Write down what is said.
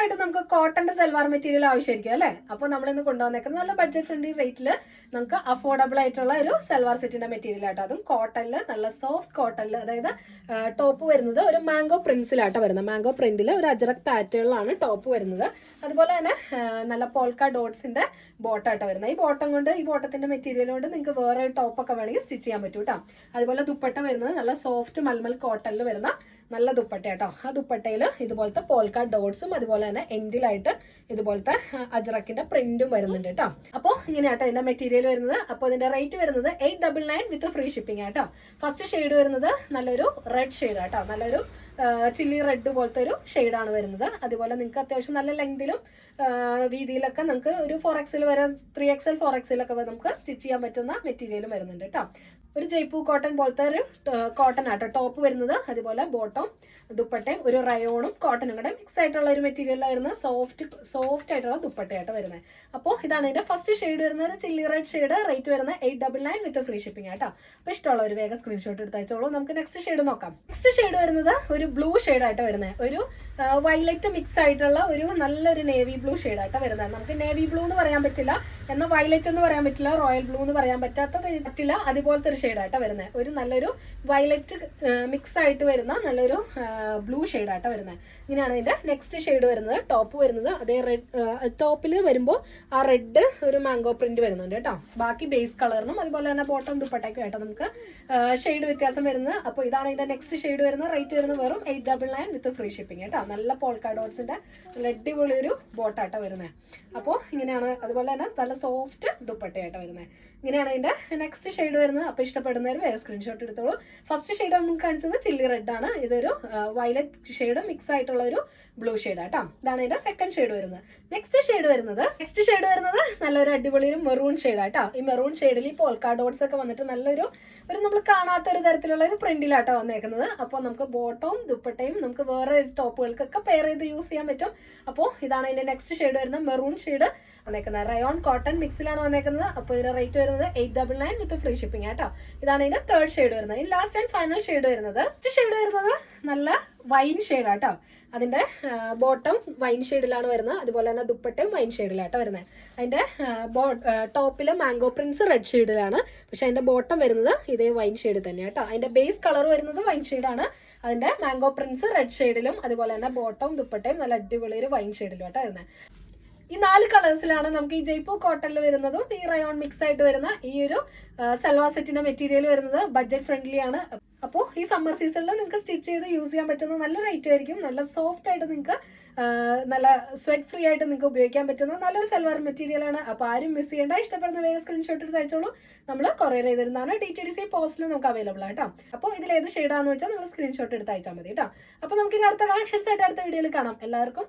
കൂടുതലായിട്ട് നമുക്ക് കോട്ടന്റെ സൽവാർ മെറ്റീരിയൽ ആവശ്യമായിരിക്കും അല്ലേ? അപ്പോൾ നമ്മൾ ഇന്ന് കൊണ്ടുവന്നേക്കുന്നത് നല്ല ബഡ്ജറ്റ് ഫ്രണ്ട്ലി റേറ്റിൽ നമുക്ക് അഫോർഡബിൾ ആയിട്ടുള്ള ഒരു സൽവാർ സെറ്റിന്റെ മെറ്റീരിയൽ ആട്ടോ. അതും കോട്ടണിൽ, നല്ല സോഫ്റ്റ് കോട്ടണിൽ. അതായത് ടോപ്പ് വരുന്നത് ഒരു മാംഗോ പ്രിന്റ്സിലാട്ടോ വരുന്നത്. മാംഗോ പ്രിന്റിൽ ഒരു അജറക് പാറ്റേണിലാണ് ടോപ്പ് വരുന്നത്. അതുപോലെ തന്നെ നല്ല പോൾക്ക ഡോട്ട്സിന്റെ ബോട്ടാട്ടോ വരുന്നത്. ഈ ബോട്ടത്തിന്റെ മെറ്റീരിയൽ കൊണ്ട് നിങ്ങൾക്ക് വേറെ ടോപ്പൊക്കെ വേണമെങ്കിൽ സ്റ്റിച്ച് ചെയ്യാൻ പറ്റും കേട്ടോ. അതുപോലെ ദുപ്പട്ട വരുന്നത് നല്ല സോഫ്റ്റ് മൽമൽ കോട്ടണിൽ വരുന്ന നല്ല ദുപ്പട്ട കേട്ടോ. ആ ദുപ്പട്ടയിൽ ഇതുപോലത്തെ പോൾക്ക ഡോട്ട്സും അതുപോലെ തന്നെ എൻഡിലായിട്ട് ഇതുപോലത്തെ അജറക്കിന്റെ പ്രിന്റും വരുന്നുണ്ട് കേട്ടോ. അപ്പോൾ ഇങ്ങനെയാട്ടോ ഇതിന്റെ മെറ്റീരിയൽ വരുന്നത്. അപ്പോൾ ഇതിന്റെ റേറ്റ് വരുന്നത് 899 വിത്ത് ഫ്രീ ഷിപ്പിംഗ് ആട്ടോ. ഫസ്റ്റ് ഷെയ്ഡ് വരുന്നത് നല്ലൊരു റെഡ് ഷെയ്ഡ് ആട്ടോ. നല്ലൊരു ചില്ലി റെഡ് പോലത്തെ ഒരു ഷെയ്ഡാണ് വരുന്നത്. അതുപോലെ നിങ്ങൾക്ക് അത്യാവശ്യം നല്ല ലെങ്തിലും വീതിയിലൊക്കെ നമുക്ക് ഒരു 4XL വരെ 3XL 4XL ഒക്കെ നമുക്ക് സ്റ്റിച്ച് ചെയ്യാൻ പറ്റുന്ന മെറ്റീരിയലും വരുന്നുണ്ട് കേട്ടോ. ഒരു ജയ്പൂർ കോട്ടൺ പോലത്തെ ഒരു കോട്ടൺ ആട്ടോ ടോപ്പ് വരുന്നത്. അതുപോലെ ബോട്ടം ദുപ്പട്ടയും ഒരു റയോണും കോട്ടനും കൂടെ മിക്സ് ആയിട്ടുള്ള ഒരു മെറ്റീരിയലാണ് വരുന്നത്. സോഫ്റ്റ് ആയിട്ടുള്ള ദുപ്പട്ടയായിട്ട് വരുന്നത്. അപ്പോൾ ഇതാണ് ഇതിന്റെ ഫസ്റ്റ് ഷെയ്ഡ് വരുന്നത്, ചില്ലി റെഡ് ഷെയ്ഡ്. റേറ്റ് വരുന്നത് 899 വിത്ത് ഫ്രീ ഷിപ്പിംഗ് ആട്ടോ. അപ്പോൾ ഇഷ്ടമുള്ള ഒരു വേഗം സ്ക്രീൻഷോട്ട് എടുത്ത് അയച്ചോളൂ. നമുക്ക് നെക്സ്റ്റ് ഷെയ്ഡ് നോക്കാം. നെക്സ്റ്റ് ഷെയ്ഡ് വരുന്നത് ഒരു ബ്ലൂ ഷെയ്ഡായിട്ട് വരുന്നത്. ഒരു വയലറ്റ് മിക്സ് ആയിട്ടുള്ള ഒരു നല്ലൊരു നേവി ബ്ലൂ ഷെയ്ഡായിട്ട് വരുന്നത്. നമുക്ക് നേവി ബ്ലൂ എന്ന് പറയാൻ പറ്റില്ല, എന്നാൽ വയലറ്റ് എന്ന് പറയാൻ പറ്റില്ല, റോയൽ ബ്ലൂ എന്ന് പറയാൻ പറ്റില്ല. അതുപോലത്തെ ഒരു ഷെയ്ഡായിട്ട് വരുന്നത്. ഒരു നല്ലൊരു വയലറ്റ് മിക്സ് ആയിട്ട് വരുന്ന നല്ലൊരു ബ്ലൂ ഷെയ്ഡായിട്ട് വരുന്നത്. ഇങ്ങനെയാണ് ഇതിന്റെ നെക്സ്റ്റ് ഷെയ്ഡ് വരുന്നത്. ടോപ്പ് വരുന്നത് അതേ റെഡ് ടോപ്പിൽ വരുമ്പോൾ ആ റെഡ് ഒരു മാംഗോ പ്രിന്റ് വരുന്നുണ്ട് കേട്ടോ. ബാക്കി ബേസ് കളറിനും അതുപോലെ തന്നെ ബോട്ടം ദുപ്പട്ടയ്ക്കും ആയിട്ട് നമുക്ക് ഷെയ്ഡ് വ്യത്യാസം വരുന്നത്. അപ്പോൾ ഇതാണ് ഇതിന്റെ നെക്സ്റ്റ് ഷെയ്ഡ് വരുന്നത്. റേറ്റ് വരുന്നത് വെറും 899 വിത്ത് ഫ്രീ ഷിപ്പിംഗ് കേട്ടോ. നല്ല പോൾക്ക ഡോട്ട്സിന്റെ അടിപൊളി ഒരു ബോട്ടായിട്ട് വരുന്നത്. അപ്പോൾ ഇങ്ങനെയാണ്. അതുപോലെ തന്നെ നല്ല സോഫ്റ്റ് ദുപ്പട്ടയായിട്ട് വരുന്നത്. ഇങ്ങനെയാണ് ഇതിന്റെ നെക്സ്റ്റ് ഷെയ്ഡ് വരുന്നത്. അപ്പോൾ ഇഷ്ടപ്പെടുന്നവർ വേറെ സ്ക്രീൻഷോട്ട് എടുത്തോളൂ. ഫസ്റ്റ് ഷെയ്ഡ് നമുക്ക് കാണിച്ചത് ചില്ലി റെഡ് ആണ്. ഇതൊരു വയലറ്റ് ഷെയ്ഡ് മിക്സ് ആയിട്ടുള്ള ഒരു ബ്ലൂ ഷെയ്ഡ് ആട്ടോ. ഇതാണ് ഇതിന്റെ സെക്കൻഡ് ഷെയ്ഡ് വരുന്നത്. നെക്സ്റ്റ് ഷെയ്ഡ് വരുന്നത് നല്ലൊരു അടിപൊളി ഒരു മെറൂൺ ഷെയ്ഡ് ആട്ടോ. ഈ മെറൂൺ ഷെയ്ഡിൽ ഈ പോൾക്ക ഡോട്ട്സ് ഒക്കെ വന്നിട്ട് നല്ലൊരു നമ്മൾ കാണാത്ത ഒരു തരത്തിലുള്ള ഒരു പ്രിന്റിലാട്ടോ വന്നേക്കുന്നത്. അപ്പോൾ നമുക്ക് ബോട്ടവും ദുപ്പട്ടയും നമുക്ക് വേറെ ടോപ്പുകൾക്കൊക്കെ പെയർ ചെയ്ത് യൂസ് ചെയ്യാൻ പറ്റും. അപ്പോൾ ഇതാണ് ഇതിന്റെ നെക്സ്റ്റ് ഷെയ്ഡ് വരുന്നത്. മെറൂൺ ഷെയ്ഡ് വന്നേക്കുന്നത്. റയോൺ കോട്ടൺ മിക്സിലാണ് വന്നേക്കുന്നത്. അപ്പോൾ ഇതിന്റെ റേറ്റ് വരുന്നത് 899 വിത്ത് ഫ്രീ ഷിപ്പിംഗ് ആട്ടോ. ഇതാണ് ഇതിന്റെ തേർഡ് ഷെയ്ഡ് വരുന്നത്. ഈ ലാസ്റ്റ് ആൻഡ് ഫൈനൽ ഷെയ്ഡ് വരുന്നത് നല്ല വൈൻ ഷെയ്ഡ് ആട്ടോ. അതിന്റെ ബോട്ടം വൈൻ ഷെയ്ഡിലാണ് വരുന്നത്. അതുപോലെ തന്നെ ദുപ്പട്ടയും വൈൻ ഷെയ്ഡിലാട്ടോ വരുന്നത്. അതിന്റെ ടോപ്പിലെ മാംഗോ പ്രിന്റ്സ് റെഡ് ഷെയ്ഡിലാണ്, പക്ഷെ അതിന്റെ ബോട്ടം വരുന്നത് ഇതേ വൈൻ ഷെയ്ഡ് തന്നെയാണ് കേട്ടോ. അതിന്റെ ബേസ് കളർ വരുന്നത് വൈൻ ഷെയ്ഡാണ്. അതിന്റെ മാംഗോ പ്രിന്റ്സ് റെഡ് ഷെയ്ഡിലും അതുപോലെ തന്നെ ബോട്ടം ദുപ്പട്ടയും നല്ല അടിപൊളി ഒരു വൈൻ ഷെയ്ഡിലും ആട്ടോ വരുന്നത്. ഈ 4 കളേഴ്സിലാണ് നമുക്ക് ഈ ജയ്പൂർ കോട്ടണിൽ വരുന്നതും ഈ റയോൺ മിക്സ് ആയിട്ട് വരുന്ന ഈ ഒരു സൽവാർ സെറ്റിന്റെ മെറ്റീരിയൽ വരുന്നത്. ബഡ്ജറ്റ് ഫ്രണ്ട്ലി ആണ്. അപ്പോൾ ഈ സമ്മർ സീസണിൽ നിങ്ങൾക്ക് സ്റ്റിച്ച് ചെയ്ത് യൂസ് ചെയ്യാൻ പറ്റുന്ന നല്ല റേറ്റ് ആയിരിക്കും. നല്ല സോഫ്റ്റ് ആയിട്ട് നിങ്ങൾക്ക് നല്ല സ്വെറ്റ് ഫ്രീ ആയിട്ട് നിങ്ങൾക്ക് ഉപയോഗിക്കാൻ പറ്റുന്ന നല്ലൊരു സൽവാർ മെറ്റീരിയൽ ആണ്. അപ്പോൾ ആരും മിസ് ചെയ്യേണ്ട. ഇഷ്ടപ്പെടുന്ന വേഗം സ്ക്രീൻഷോട്ട് എടുത്ത് അയച്ചോളൂ. നമ്മൾ കൊറിയർ ചെയ്തിരുന്നതാണ്. DTDC പോസ്റ്റിൽ നമുക്ക് അവൈലബിൾ ആട്ടോ. അപ്പോൾ ഇതിൽ ഏത് ഷെയ്ഡാണെന്ന് വെച്ചാൽ നിങ്ങൾ സ്ക്രീൻഷോട്ട് എടുത്ത് അയച്ചാൽ മതി കേട്ടോ. അപ്പോൾ നമുക്ക് ഇനി അടുത്ത കളക്ഷൻസ് ആയിട്ട് അടുത്ത വീഡിയോയിൽ കാണാം. എല്ലാവർക്കും